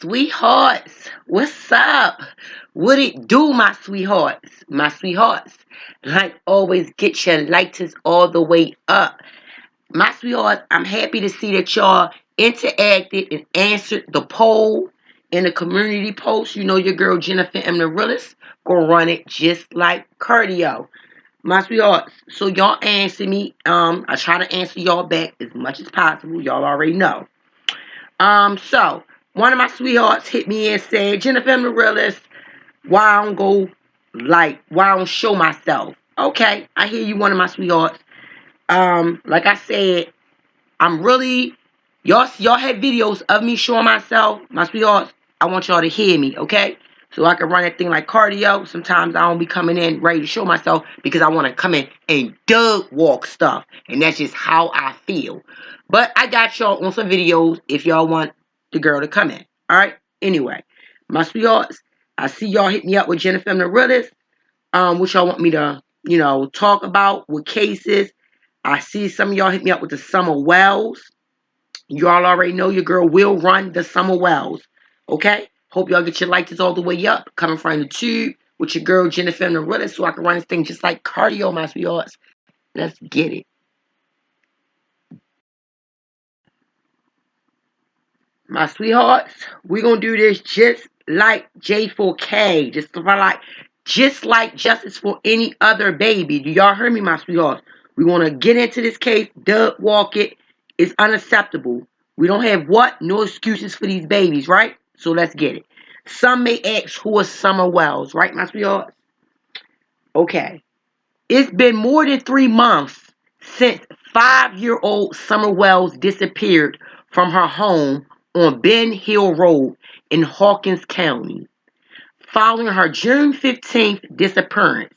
sweethearts, what's up? What it do, my sweethearts? My sweethearts, like always, get your lighters all the way up. My sweethearts, I'm happy to see that y'all interacted and answered the poll in the community post. You know your girl Jennifer M. the realist gonna run it just like cardio. My sweethearts, so y'all answer me. I try to answer y'all back as much as possible. Y'all already know. So one of my sweethearts hit me and said, Jennifer, I'm the realist. Why I don't go why I don't show myself? Okay, I hear you, one of my sweethearts. Like I said, I'm really y'all had videos of me showing myself, my sweethearts. I want y'all to hear me, okay? So I can run that thing like cardio. Sometimes I don't be coming in ready to show myself because I want to come in and dug walk stuff. And that's just how I feel. But I got y'all on some videos if y'all want the girl to come in. Alright? Anyway, my sweethearts, I see y'all hit me up with Jennifer and the realist. Which y'all want me to, talk about with cases. I see some of y'all hit me up with the Summer Wells. Y'all already know your girl will run the Summer Wells. Okay? Hope y'all get your lighters all the way up. Coming from the tube with your girl Jennifer and the realist so I can run this thing just like cardio, my sweethearts. Let's get it. My sweethearts, we're gonna do this just like J4K. Just like justice for any other baby. Do y'all hear me, my sweethearts? We want to get into this case. Doug walk it. It's unacceptable. We don't have what? No excuses for these babies, right? So let's get it. Some may ask who is Summer Wells, right, my sweethearts? Okay. It's been more than 3 months since 5-year-old Summer Wells disappeared from her home on Ben Hill Road in Hawkins County. Following her June 15th disappearance,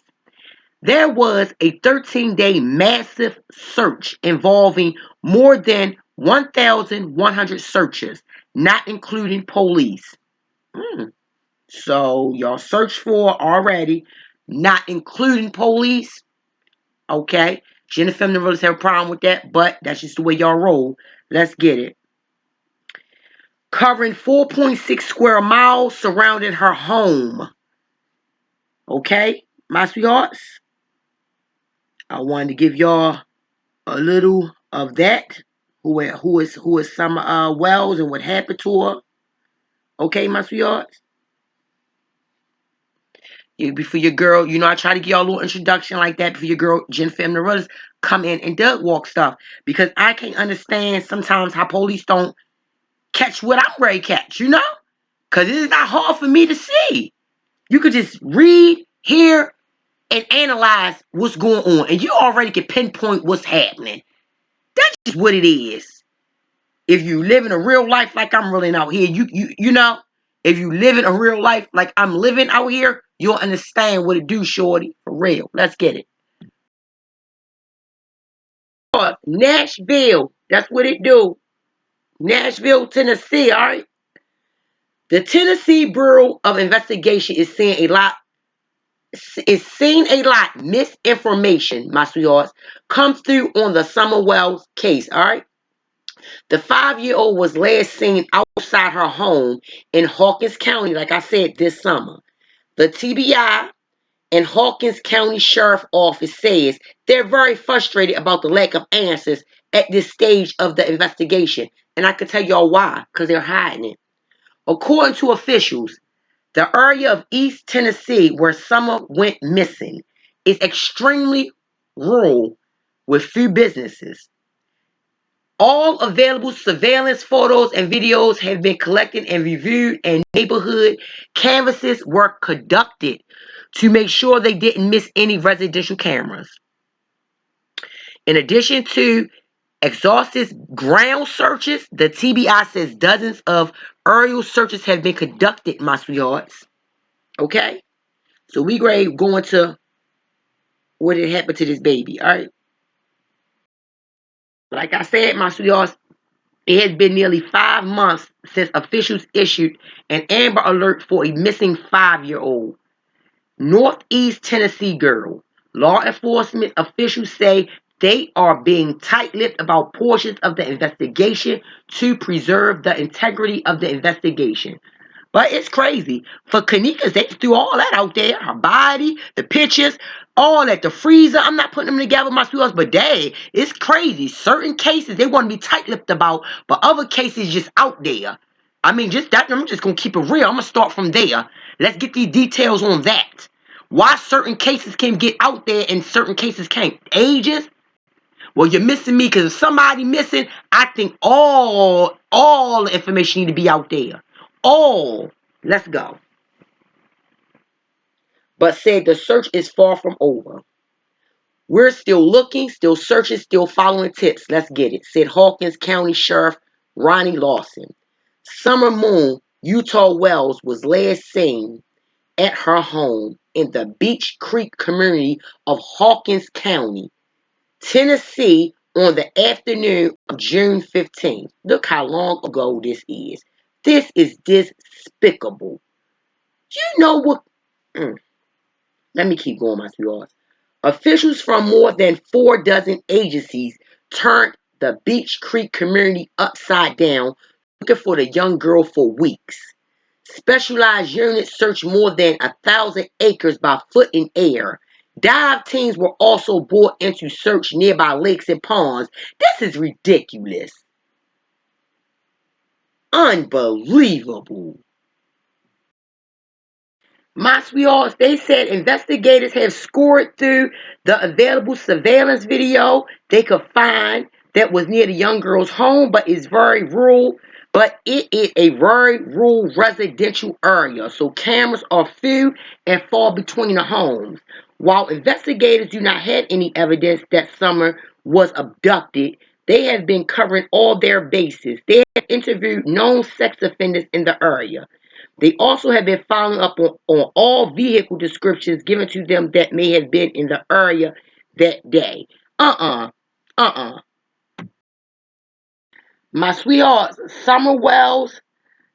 there was a 13-day massive search involving more than 1,100 searches, not including police. So y'all searched for already, not including police. Okay. Jennifer and the realist have a problem with that, but that's just the way y'all roll. Let's get it. Covering 4.6 square miles surrounding her home. Okay, my sweethearts. I wanted to give y'all a little of that. Who is Summer Wells and what happened to her? Okay, my sweethearts. Before your girl, I try to give y'all a little introduction like that before your girl Jennifer and the realist come in and Doug walk stuff because I can't understand sometimes how police don't catch what I'm ready to catch, because it is not hard for me to see. You could just read, hear, and analyze what's going on, and you already can pinpoint what's happening. That's just what it is. If you live in a real life like I'm living out here, if you live in a real life like I'm living out here, you'll understand what it do, shorty. For real. Let's get it. Nashville. That's what it do. Nashville, Tennessee, all right? The Tennessee Bureau of Investigation is seeing a lot misinformation, my sweethearts, comes through on the Summer Wells case, all right? The 5-year-old was last seen outside her home in Hawkins County, like I said, this summer. The TBI and Hawkins County Sheriff Office says they're very frustrated about the lack of answers at this stage of the investigation. And I can tell y'all why, because they're hiding it. According to officials, the area of East Tennessee where Summer went missing is extremely rural with few businesses. All available surveillance photos and videos have been collected and reviewed, and neighborhood canvasses were conducted to make sure they didn't miss any residential cameras. In addition to exhaustive ground searches, the TBI says dozens of aerial searches have been conducted, my sweethearts. Okay? So we going to what had happened to this baby, all right? Like I said, my sweethearts, it has been nearly 5 months since officials issued an Amber Alert for a missing 5-year-old Northeast Tennessee girl. Law enforcement officials say They are being tight-lipped about portions of the investigation to preserve the integrity of the investigation. But it's crazy. For Kanika, they threw all that out there. Her body, the pictures, all that, the freezer. I'm not putting them together, my sweethearts, but dang, it's crazy. Certain cases they want to be tight-lipped about, but other cases just out there. I mean, just that, I'm just going to keep it real. I'm going to start from there. Let's get these details on that. Why certain cases can get out there and certain cases can't. Ages? Well, you're missing me because if somebody missing, I think all the information need to be out there. All. Let's go. But said the search is far from over. We're still looking, still searching, still following tips. Let's get it, said Hawkins County Sheriff Ronnie Lawson. Summer Moon, Utah Wells, was last seen at her home in the Beach Creek community of Hawkins County, Tennessee, on the afternoon of June 15th. Look how long ago this is. This is despicable. You know what? Let me keep going, my sweethearts. Officials from more than 4 dozen agencies turned the Beach Creek community upside down, looking for the young girl for weeks. Specialized units searched more than 1,000 acres by foot and air. Dive teams were also brought in to search nearby lakes and ponds. This is ridiculous. Unbelievable. My sweethearts, they said investigators have scored through the available surveillance video they could find that was near the young girl's home, but it's very rural. But it is a very rural residential area, so cameras are few and far between the homes. While investigators do not have any evidence that Summer was abducted, they have been covering all their bases. They have interviewed known sex offenders in the area. They also have been following up on all vehicle descriptions given to them that may have been in the area that day. Uh-uh. My sweetheart, Summer Wells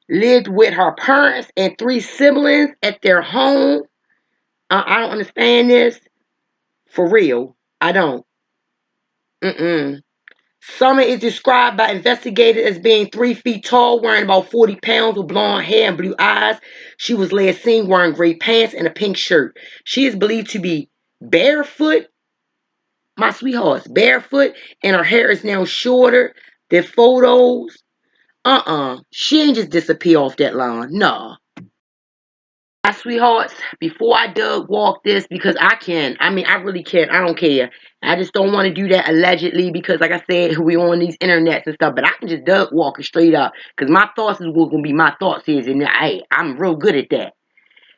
lived with her parents and 3 siblings at their home. I don't understand this. For real. I don't. Summer is described by investigators as being 3 feet tall, wearing about 40 pounds, with blonde hair and blue eyes. She was last seen wearing gray pants and a pink shirt. She is believed to be barefoot, my sweethearts, barefoot, and her hair is now shorter than photos. She ain't just disappear off that line. Nah. My sweethearts, before I dug walk this, because I really can. I don't care. I just don't want to do that allegedly because, like I said, we on these internets and stuff. But I can just dug walk it straight up because my thoughts is what's gonna be my thoughts is, and I'm real good at that.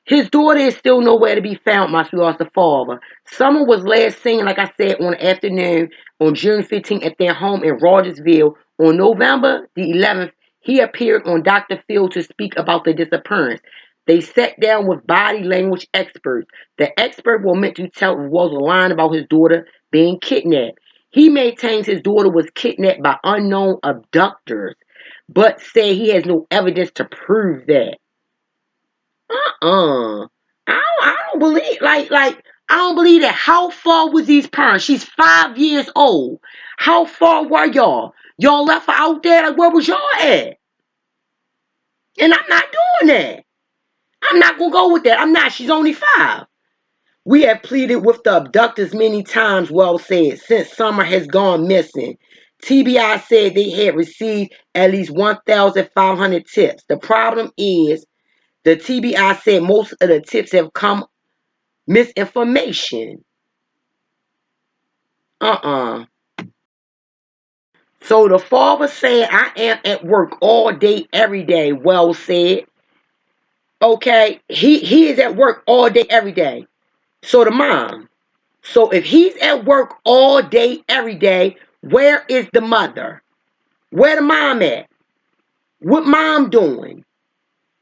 His daughter is still nowhere to be found, my sweetheart, the father. Summer was last seen, like I said, on the afternoon on June 15th at their home in Rogersville. On November the 11th, he appeared on Dr. Phil to speak about the disappearance. They sat down with body language experts. The expert was meant to tell Wells a line about his daughter being kidnapped. He maintains his daughter was kidnapped by unknown abductors, but said he has no evidence to prove that. Uh-uh. I don't believe I don't believe that. How far was these parents? She's 5 years old. How far were y'all? Y'all left her out there? Like, where was y'all at? And I'm not doing that. I'm not gonna go with that. I'm not. She's only 5. We have pleaded with the abductors many times, Wells said, since Summer has gone missing. TBI said they had received at least 1,500 tips. The problem is, the TBI said most of the tips have come misinformation. So the father said, I am at work all day, every day, Wells said. Okay, he is at work all day, every day. So the mom. So if he's at work all day, every day, where is the mother? Where the mom at? What mom doing?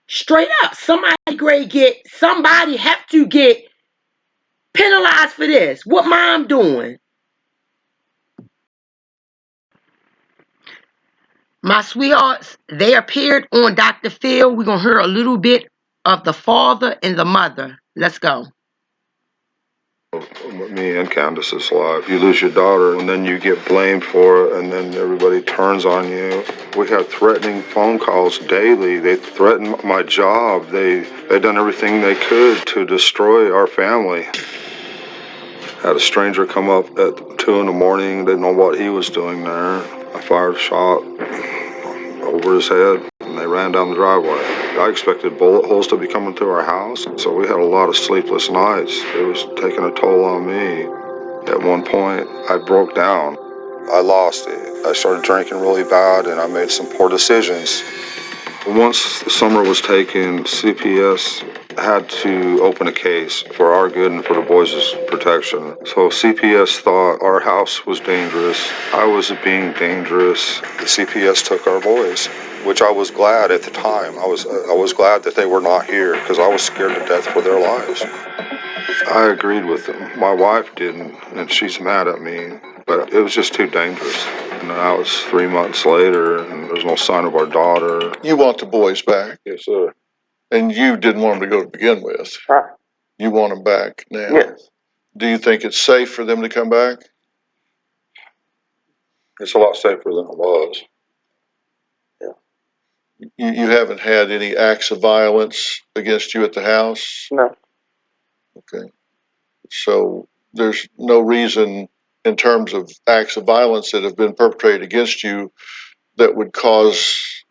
Straight up, somebody have to get penalized for this. What mom doing? My sweethearts, they appeared on Dr. Phil. We're going to hear a little bit of the father and the mother. Let's go. Me and Candace's life. You lose your daughter and then you get blamed for it and then everybody turns on you. We had threatening phone calls daily. They threatened my job. They done everything they could to destroy our family. Had a stranger come up at 2 in the morning. Didn't know what he was doing there. I fired a shot over his head and they ran down the driveway. I expected bullet holes to be coming through our house, so we had a lot of sleepless nights. It was taking a toll on me. At one point, I broke down. I lost it. I started drinking really bad and I made some poor decisions. Once the summer was taken, CPS had to open a case for our good and for the boys' protection. So CPS thought our house was dangerous. I was being dangerous. The CPS took our boys, which I was glad at the time. I was glad that they were not here because I was scared to death for their lives. I agreed with them. My wife didn't, and she's mad at me, but it was just too dangerous. And that was 3 months later, and there's no sign of our daughter. You want the boys back? Yes, sir. And you didn't want them to go to begin with. Right. You want them back now? Yes. Do you think it's safe for them to come back? It's a lot safer than it was. You haven't had any acts of violence against you at the house? No. Okay. So there's no reason in terms of acts of violence that have been perpetrated against you that would cause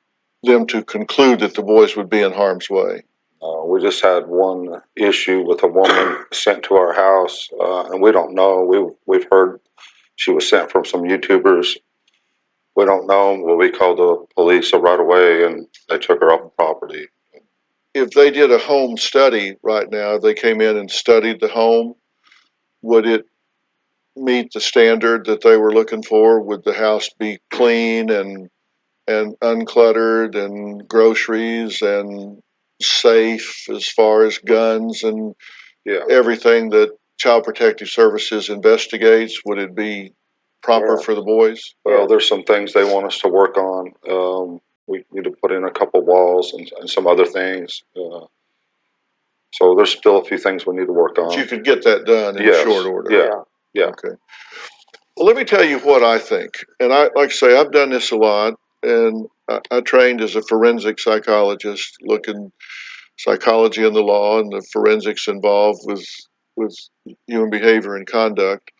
them to conclude that the boys would be in harm's way. We just had one issue with a woman sent to our house, and we don't know. We've heard she was sent from some YouTubers. We don't know. Well, we called the police right away, and they took her off the property. If they did a home study right now, if they came in and studied the home, would it meet the standard that they were looking for? Would the house be clean and uncluttered and groceries and safe as far as guns and everything that Child Protective Services investigates? Would it be proper for the boys? Well, there's some things they want us to work on. We need to put in a couple walls and some other things. So there's still a few things we need to work on. But you could get that done in short order. Yeah. Okay. Well, let me tell you what I think. And like I say, I've done this a lot, and I trained as a forensic psychologist, looking psychology and the law and the forensics involved with human behavior and conduct.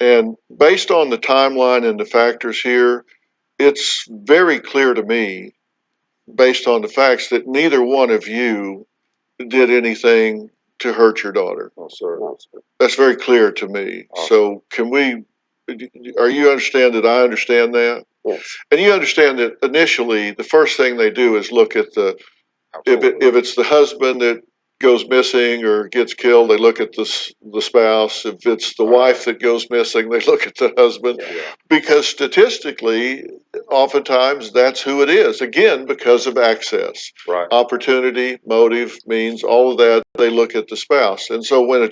And based on the timeline and the factors here, it's very clear to me, based on the facts, that neither one of you did anything to hurt your daughter. No, sir. That's very clear to me. Awesome. So are you understand that I understand that? Yes. And you understand that initially the first thing they do is look at if it's the husband that goes missing or gets killed, they look at the spouse. If it's the wife that goes missing, they look at the husband. Yeah. Because statistically, oftentimes that's who it is. Again, because of access, Right. opportunity, motive, means, all of that, they look at the spouse. And so when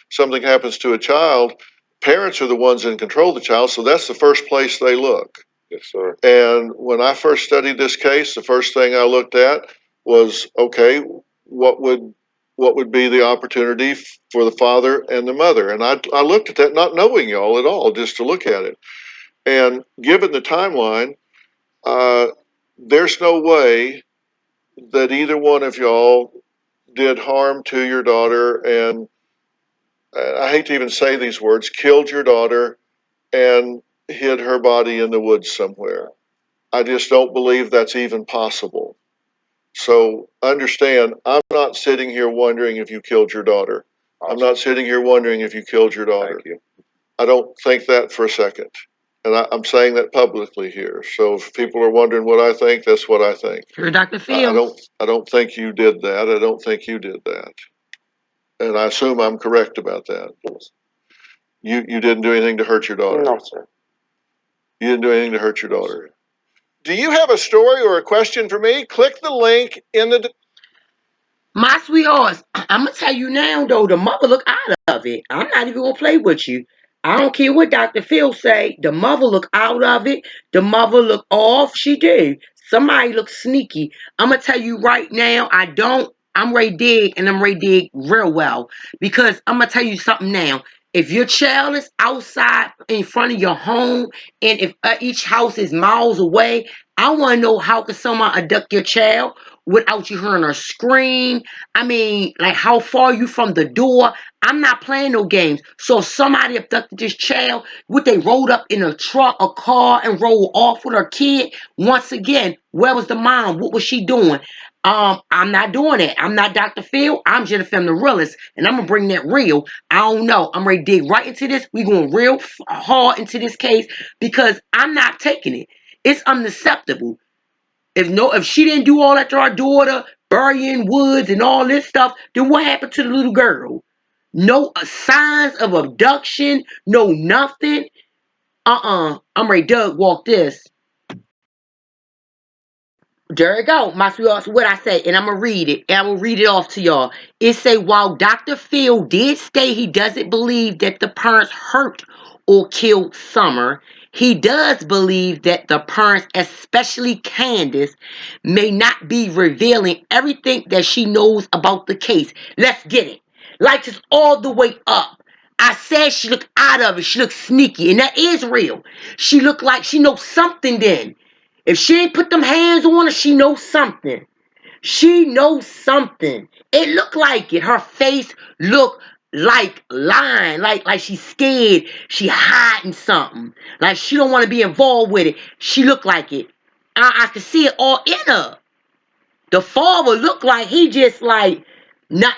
something happens to a child, parents are the ones in control of the child, so that's the first place they look. Yes, sir. And when I first studied this case, the first thing I looked at was, okay, what would be the opportunity for the father and the mother? And I looked at that, not knowing y'all at all, just to look at it. And given the timeline, there's no way that either one of y'all did harm to your daughter, and I hate to even say these words, killed your daughter and hid her body in the woods somewhere. I just don't believe that's even possible. So understand, I'm not sitting here wondering if you killed your daughter. Awesome. I'm not sitting here wondering if you killed your daughter. Thank you. I don't think that for a second. And I'm saying that publicly here. So if people are wondering what I think, that's what I think. You're Dr. Phil. I don't think you did that. I don't think you did that. And I assume I'm correct about that. Yes. You didn't do anything to hurt your daughter? No, sir. You didn't do anything to hurt your daughter? Do you have a story or a question for me? Click the link in the... My sweethearts, I'm going to tell you now, though, the mother look out of it. I'm not even going to play with you. I don't care what Dr. Phil say. The mother look out of it. The mother look off. She did. Somebody look sneaky. I'm going to tell you right now, I don't I'm ready to dig, and I'm ready to dig real well. Because I'm gonna tell you something now. If your child is outside in front of your home, and if each house is miles away, I want to know how can someone abduct your child without you hearing her scream. I mean, like how far you from the door. I'm not playing no games. So if somebody abducted this child, would they rolled up in a truck, a car, and rolled off with her kid? Once again, where was the mom? What was she doing? I'm not doing that. I'm not Dr. Phil. I'm Jennifer the realist, and I'm gonna bring that real. I don't know. I'm ready to dig right into this. We going real hard into this case because I'm not taking it. It's unacceptable. If she didn't do all that to our daughter, burying woods and all this stuff, then what happened to the little girl? No signs of abduction. No nothing. I'm ready. Doug, walk this. There you go, my sweethearts. What I say, and I'm gonna read it, and I will read it off to y'all. It say, while Dr. Phil did state he doesn't believe that the parents hurt or killed Summer, he does believe that the parents, especially Candace, may not be revealing everything that she knows about the case. Let's get it. Like just all the way up. I said she looked out of it. She looked sneaky, and that is real. She looked like she knows something then. If she ain't put them hands on her, she knows something. She knows something. It looked like it. Her face looked like lying, like she's scared. She hiding something. Like she don't want to be involved with it. She looked like it. I could see it all in her. The father looked like he just like not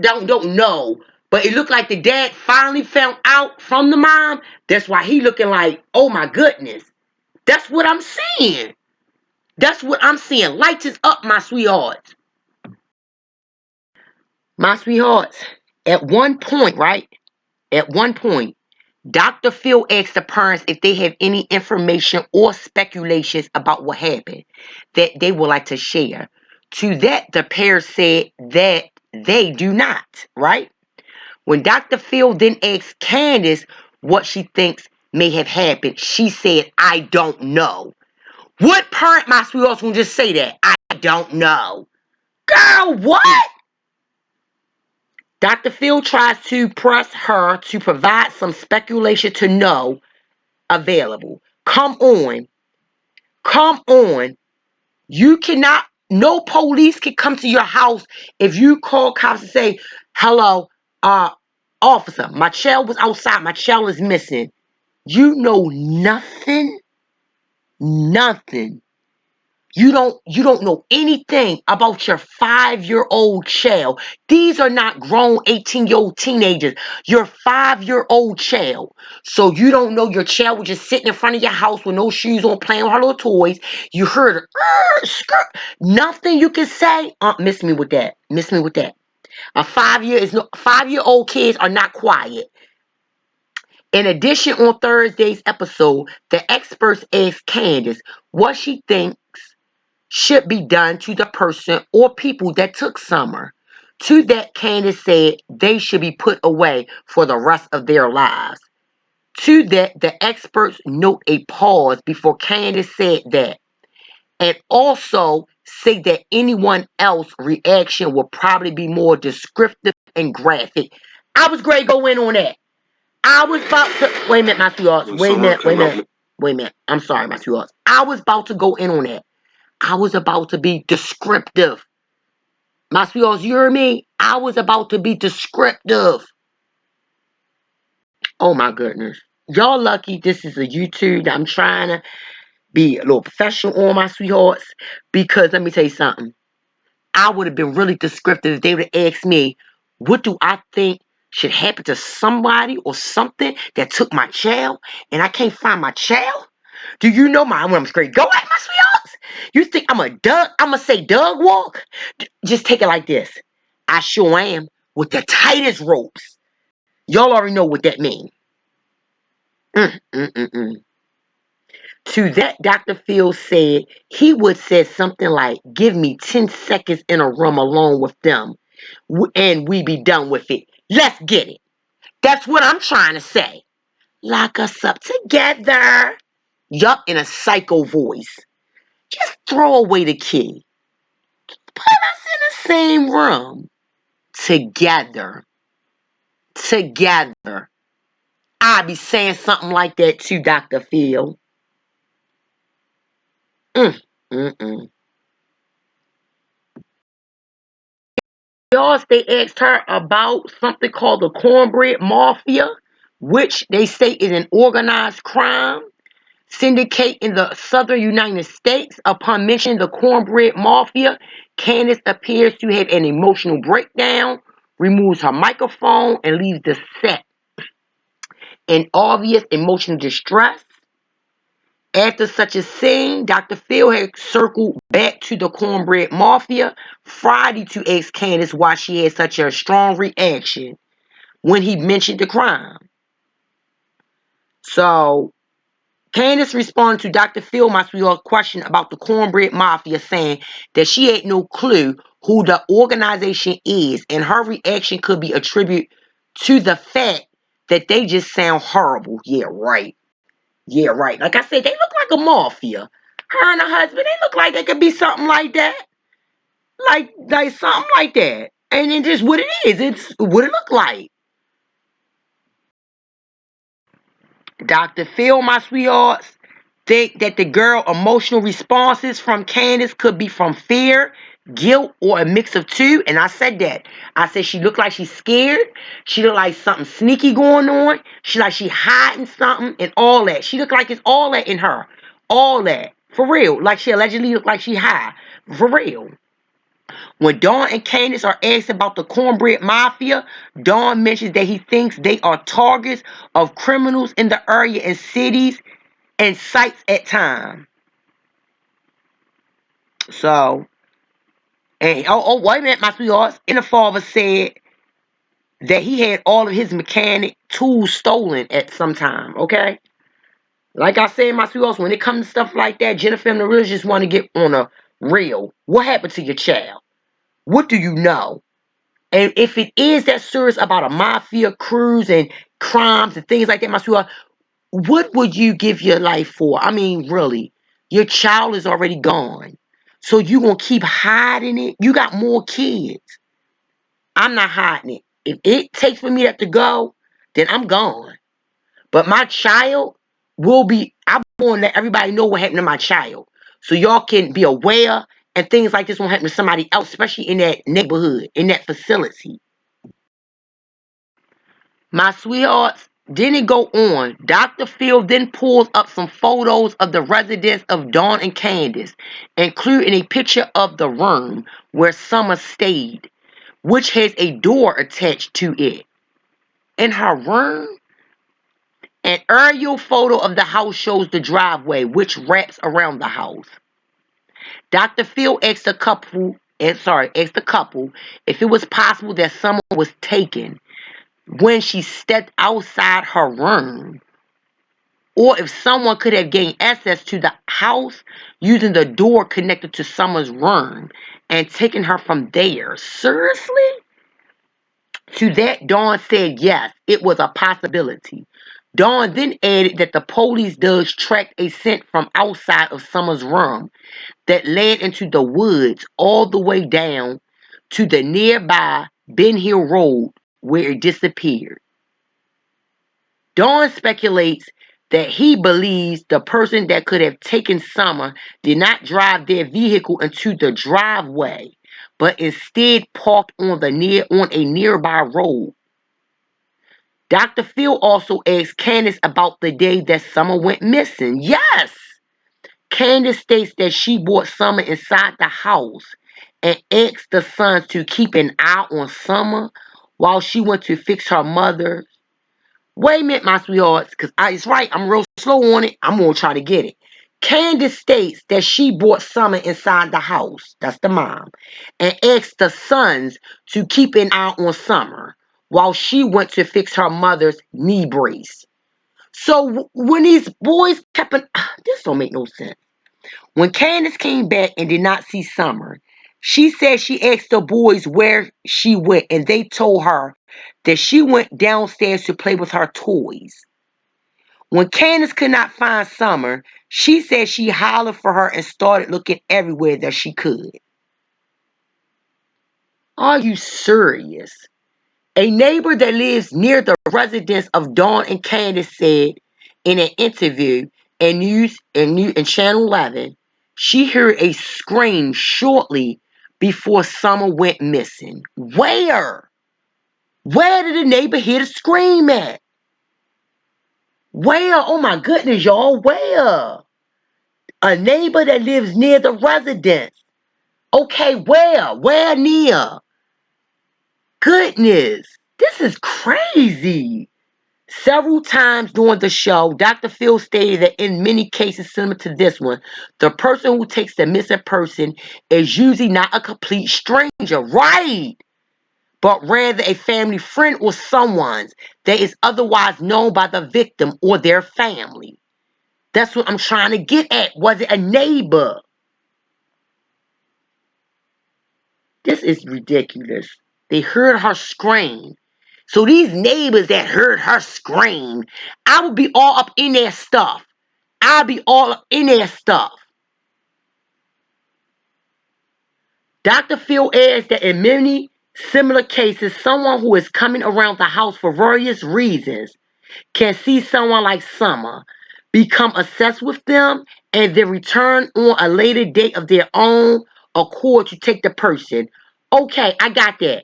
don't know. But it looked like the dad finally found out from the mom. That's why he looking like, oh my goodness. That's what I'm saying. That's what I'm seeing. Lights is up, my sweethearts. My sweethearts. At one point, right? At one point, Dr. Phil asked the parents if they have any information or speculations about what happened that they would like to share. To that, the pair said that they do not, right? When Dr. Phil then asked Candace what she thinks may have happened, she said, I don't know. What parent, my sweethearts, will just say that? I don't know. Girl, what? Dr. Phil tries to press her to provide some speculation to know available. Come on. Come on. You cannot, no police can come to your house if you call cops and say, hello, officer, my child was outside. My child is missing. You know nothing. Nothing. You don't know anything about your 5-year-old child. These are not grown 18-year-old teenagers. Your 5-year-old child. So you don't know your child was just sitting in front of your house with no shoes on, playing with her little toys. You heard her skirt. Nothing you can say. Miss me with that. Miss me with that. A 5-year-old kids are not quiet. In addition, on Thursday's episode, the experts asked Candace what she thinks should be done to the person or people that took Summer. To that, Candace said they should be put away for the rest of their lives. To that, the experts note a pause before Candace said that, and also say that anyone else's reaction will probably be more descriptive and graphic. I was great go in on that. I was about to wait a minute, my sweethearts. Wait a minute, wait a minute. Wait a minute. I'm sorry, my sweethearts. I was about to go in on that. I was about to be descriptive. My sweethearts, you hear me? I was about to be descriptive. Oh my goodness. Y'all lucky this is a YouTube. I'm trying to be a little professional on my sweethearts. Because let me tell you something. I would have been really descriptive if they would have asked me, what do I think should happen to somebody or something that took my child and I can't find my child? Do you know my when I'm straight? Go at my sweethearts. You think I'm a Doug? I'm gonna say Doug walk? Just take it like this. I sure am with the tightest ropes. Y'all already know what that means. Mm, mm, mm, mm. To that, Dr. Phil said he would say something like, give me 10 seconds in a room alone with them and we be done with it. Let's get it. That's what I'm trying to say. Lock us up together. Yup, in a psycho voice. Just throw away the key. Put us in the same room together. Together. I'll be saying something like that too, Dr. Phil. Mm. Y'all, they asked her about something called the cornbread mafia, which they say is an organized crime syndicate in the southern United States. Upon mentioning the cornbread mafia, Candace appears to have an emotional breakdown, removes her microphone, and leaves the set in obvious emotional distress. After such a scene, Dr. Phil had circled back to the cornbread mafia Friday to ask Candace why she had such a strong reaction when he mentioned the crime. So Candace responded to Dr. Phil Masvidal's question about the cornbread mafia, saying that she had no clue who the organization is, and her reaction could be attributed to the fact that they just sound horrible. Yeah, right. Yeah, right. Like I said, they look like a mafia. Her and her husband, they look like they could be something like that. Like something like that. And it's just what it is. It's what it look like. Dr. Phil, my sweethearts, think that the girl emotional responses from Candace could be from fear, guilt, or a mix of two. And I said that. I said she looked like she's scared. She looked like something sneaky going on. She hiding something and all that. She looked like it's all that in her. All that. For real. Like she allegedly looked like she high. For real. When Dawn and Candace are asked about the cornbread mafia, Dawn mentions that he thinks they are targets of criminals in the area and cities and sites at time. So, and wait a minute, my sweethearts. And the father said that he had all of his mechanic tools stolen at some time. Okay, like I said, my sweethearts, when it comes to stuff like that, Jennifer and the Real just want to get on a real. What happened to your child? What do you know? And if it is that serious about a mafia cruise and crimes and things like that, my sweetheart, what would you give your life for? I mean, really, your child is already gone. So you gonna keep hiding it? You got more kids. I'm not hiding it. If it takes for me to go, then I'm gone. But my child will be, I'm going to let everybody know what happened to my child. So y'all can be aware and things like this won't happen to somebody else, especially in that neighborhood, in that facility. My sweethearts, then it go on. Dr. Phil then pulls up some photos of the residence of Dawn and Candace, including a picture of the room where Summer stayed, which has a door attached to it. In her room, an aerial photo of the house shows the driveway, which wraps around the house. Dr. Phil asked the couple if it was possible that Summer was taken when she stepped outside her room, or if someone could have gained access to the house using the door connected to Summer's room and taken her from there. Seriously? To that, Dawn said yes, it was a possibility. Dawn then added that the police does track a scent from outside of Summer's room that led into the woods all the way down to the nearby Ben Hill Road where it disappeared. Dawn speculates that he believes the person that could have taken Summer did not drive their vehicle into the driveway, but instead parked on a nearby road. Dr. Phil also asked Candace about the day that Summer went missing. Yes! Candace states that she brought Summer inside the house and asked the sons to keep an eye on Summer while she went to fix her mother. Wait a minute, my sweethearts, because it's right. I'm real slow on it. I'm going to try to get it. Candace states that she brought Summer inside the house. That's the mom. And asked the sons to keep an eye on Summer while she went to fix her mother's knee brace. So when these boys kept an... This don't make no sense. When Candace came back and did not see Summer, she said she asked the boys where she went, and they told her that she went downstairs to play with her toys. When Candace could not find Summer, she said she hollered for her and started looking everywhere that she could. Are you serious? A neighbor that lives near the residence of Dawn and Candace said in an interview in Channel 11, she heard a scream shortly before Summer went missing. Where? Where did the neighbor hear the scream at? Where? Oh my goodness, y'all. Where? A neighbor that lives near the residence. Okay, where? Where near? Goodness, this is crazy. Several times during the show, Dr. Phil stated that in many cases similar to this one, the person who takes the missing person is usually not a complete stranger, right? But rather a family friend or someone that is otherwise known by the victim or their family. That's what I'm trying to get at. Was it a neighbor? This is ridiculous. They heard her scream. So these neighbors that heard her scream, I would be all up in their stuff. I'll be all up in their stuff. Dr. Phil adds that in many similar cases, someone who is coming around the house for various reasons can see someone like Summer, become obsessed with them, and then return on a later date of their own accord to take the person. Okay, I got that.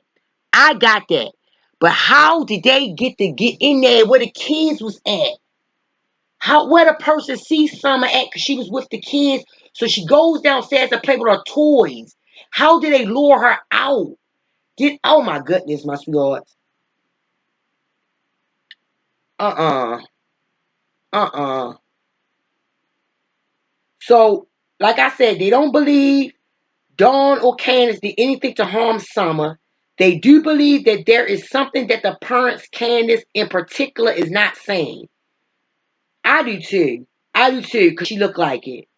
I got that. But how did they get in there where the kids was at? How where the person sees Summer at because she was with the kids, so she goes downstairs to play with her toys. How did they lure her out? Oh my goodness, my sweetheart. Uh-uh. Uh-uh. So, like I said, they don't believe Dawn or Candace did anything to harm Summer. They do believe that there is something that the parents, Candace in particular, is not saying. I do too. I do too, because she looked like it.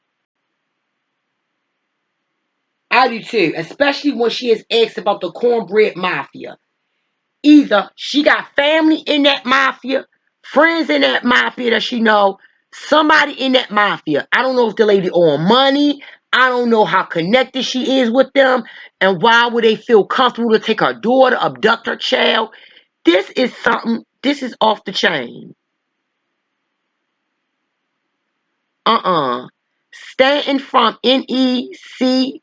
I do too, especially when she is asked about the cornbread mafia. Either she got family in that mafia, friends in that mafia that she know, somebody in that mafia. I don't know if the lady own money. I don't know how connected she is with them, and why would they feel comfortable to take her daughter, abduct her child. This is something. This is off the chain. Stanton from NESCC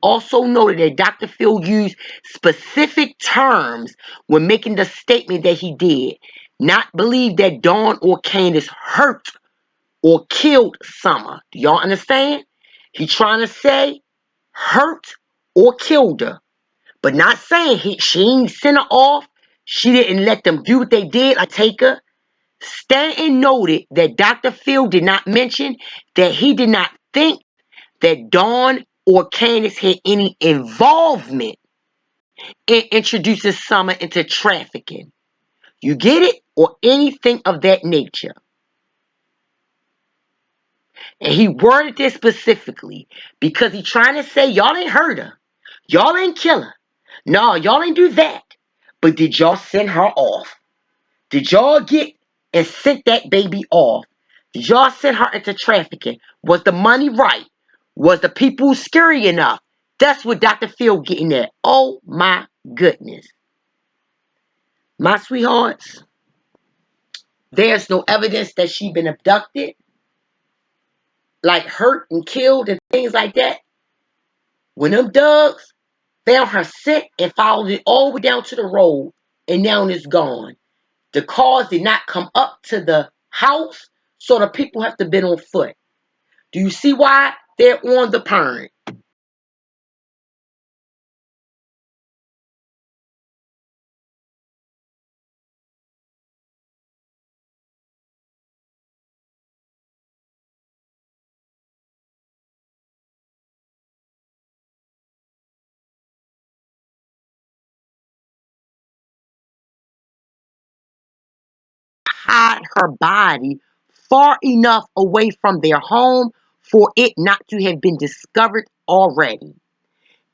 also noted that Dr. Phil used specific terms when making the statement that he did. Not believe that Dawn or Candace hurt or killed Summer. Do y'all understand? He trying to say hurt or killed her, but not saying she ain't sent her off. She didn't let them do what they did. I take her. Stanton noted that Dr. Phil did not mention that he did not think that Dawn or Candace had any involvement in introducing Summer into trafficking. You get it? Or anything of that nature. And he worded this specifically because he trying to say y'all ain't hurt her. Y'all ain't kill her. No, y'all ain't do that. But did y'all send her off? Did y'all get and sent that baby off? Did y'all send her into trafficking? Was the money right? Was the people scary enough? That's what Dr. Phil getting at. Oh my goodness. My sweethearts, there's no evidence that she been abducted, like hurt and killed and things like that. When them thugs found her sick and followed it all the way down to the road, and now it's gone. The cars did not come up to the house, so the people have to been on foot. Do you see why they're on the parent? Hide her body far enough away from their home for it not to have been discovered already.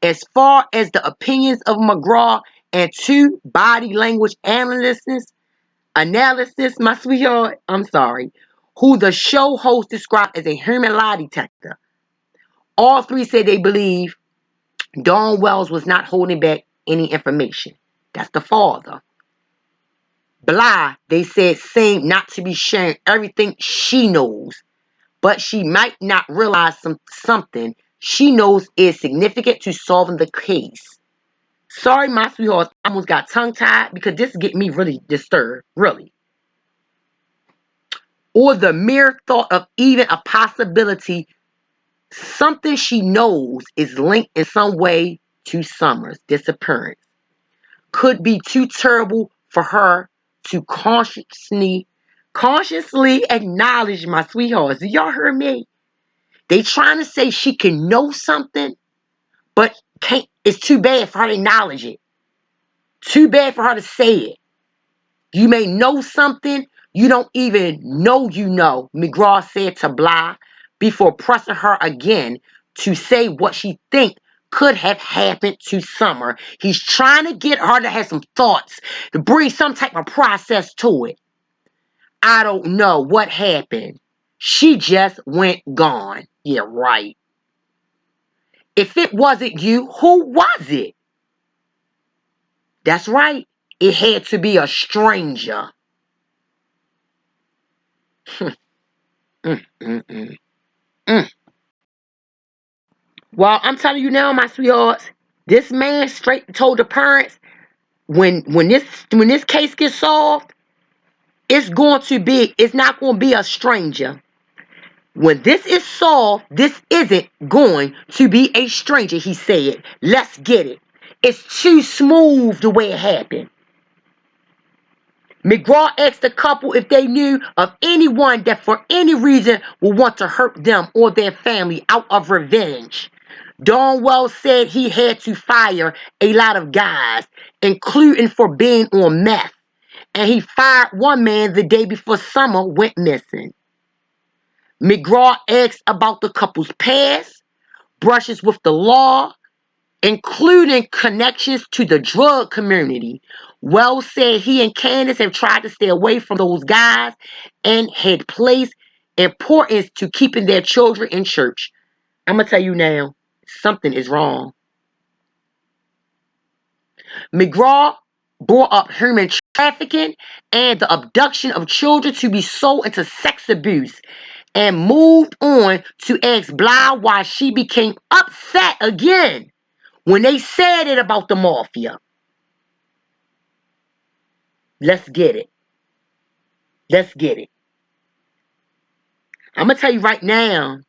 As far as the opinions of McGraw and two body language analysis, my sweetheart, I'm sorry, who the show host described as a human lie detector. All three say they believe Dawn Wells was not holding back any information. That's the father. Bly, they said, seemed not to be sharing everything she knows, but she might not realize something she knows is significant to solving the case. Sorry, my sweetheart, I almost got tongue-tied because this get me really disturbed, really. Or the mere thought of even a possibility, something she knows is linked in some way to Summer's disappearance, could be too terrible for her to consciously acknowledge, my sweethearts. Do y'all hear me? They trying to say she can know something, but can't. It's too bad for her to acknowledge it. Too bad for her to say it. You may know something you don't even know you know, McGraw said to Bly before pressing her again to say what she think could have happened to Summer. He's trying to get her to have some thoughts, to bring some type of process to it. I don't know what happened. She just went gone. Yeah, right. If it wasn't you, who was it? That's right. It had to be a stranger. Mm, mm, mm, mm. Well, I'm telling you now, my sweethearts, this man straight told the parents when this case gets solved, it's not going to be a stranger. When this is solved, this isn't going to be a stranger, he said. Let's get it. It's too smooth the way it happened. McGraw asked the couple if they knew of anyone that for any reason would want to hurt them or their family out of revenge. Dawn Wells said he had to fire a lot of guys, including for being on meth, and he fired one man the day before Summer went missing. McGraw asked about the couple's past, brushes with the law, including connections to the drug community. Wells said he and Candace have tried to stay away from those guys and had placed importance to keeping their children in church. I'm going to tell you now, something is wrong. McGraw brought up human trafficking and the abduction of children to be sold into sex abuse and moved on to ask Bly why she became upset again when they said it about the mafia. Let's get it. Let's get it. I'm going to tell you right now,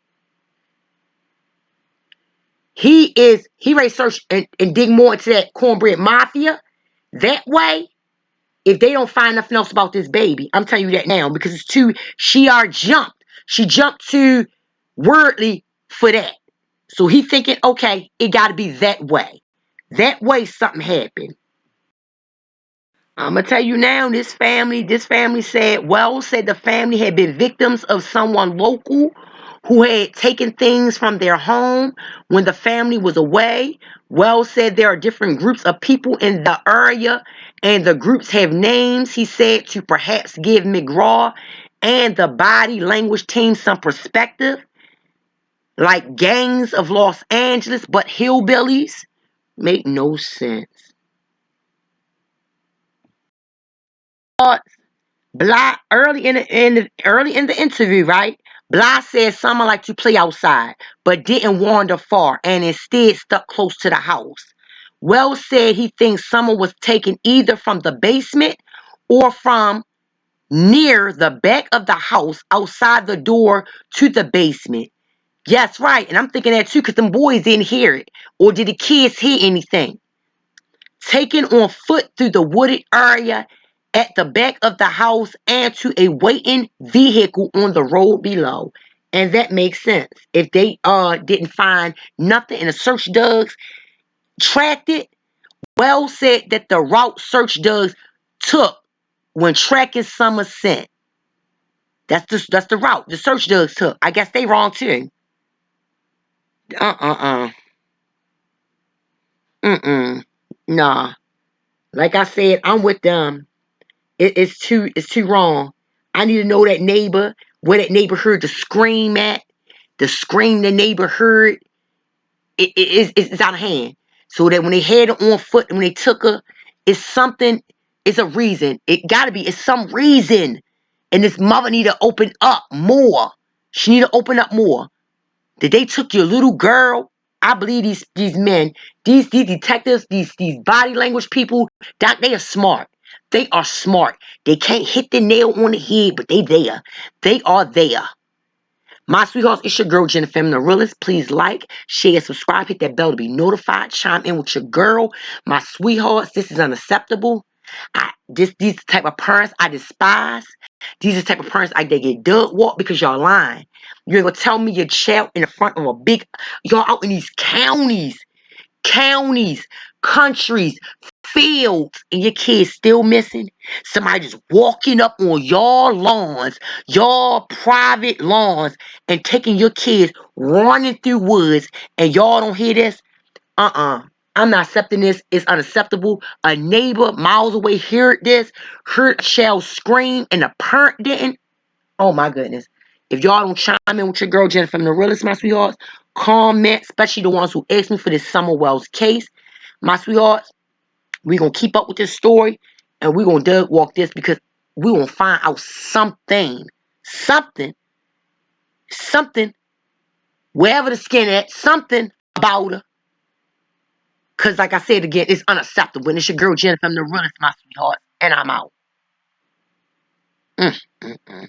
he ready to search and dig more into that cornbread mafia. That way, if they don't find nothing else about this baby, I'm telling you that now because it's too, she already jumped. She jumped too wordly for that. So he thinking, okay, it got to be that way. That way something happened. I'm going to tell you now, this family said, Wells said the family had been victims of someone local who had taken things from their home when the family was away. Wells said there are different groups of people in the area and the groups have names, he said, to perhaps give McGraw and the body language team some perspective, like gangs of Los Angeles, but hillbillies. Make no sense. Bly early in the interview, right? Bly said Summer liked to play outside, but didn't wander far and instead stuck close to the house. Wells said he thinks Summer was taken either from the basement or from near the back of the house outside the door to the basement. Yes, right. And I'm thinking that too because them boys didn't hear it. Or did the kids hear anything? Taken on foot through the wooded area at the back of the house and to a waiting vehicle on the road below. And that makes sense. If they didn't find nothing and the search dogs tracked it, Wells said that the route search dogs took when tracking Summer's scent. That's the route the search dogs took. I guess they wrong too. Uh. Mm-mm. Nah. Like I said, I'm with them. It's too wrong. I need to know that neighbor, where that neighbor heard the scream at, the scream the neighbor heard. it's out of hand. So that when they had her on foot and when they took her, it's something, it's a reason. It gotta be, it's some reason. And this mother need to open up more. She need to open up more. That they took your little girl. I believe these men, these detectives, these body language people, that they are smart. They are smart. They can't hit the nail on the head, but they there. They are there. My sweethearts, it's your girl Jennifer, the realist. Please like, share, subscribe, hit that bell to be notified. Chime in with your girl. My sweethearts, this is unacceptable. These type of parents I despise. These are the type of parents they get dug walk because y'all lying. You ain't gonna tell me your child in the front of a big, y'all out in these counties, countries, fields, and your kids still missing. Somebody just walking up on your lawns, your private lawns, and taking your kids running through woods, and y'all don't hear this? I'm not accepting this. It's unacceptable. A neighbor miles away heard this, heard a child scream, and the parent didn't. Oh my goodness. If y'all don't chime in with your girl Jennifer, the realest, my sweethearts, comment, especially the ones who asked me for this Summer Wells case. My sweethearts, we're going to keep up with this story and we're going to dug walk this because we're going to find out something, wherever the skin at, something about her. Because like I said again, it's unacceptable. And it's your girl Jennifer, the realest, my sweetheart, and I'm out. Mm, mm, mm.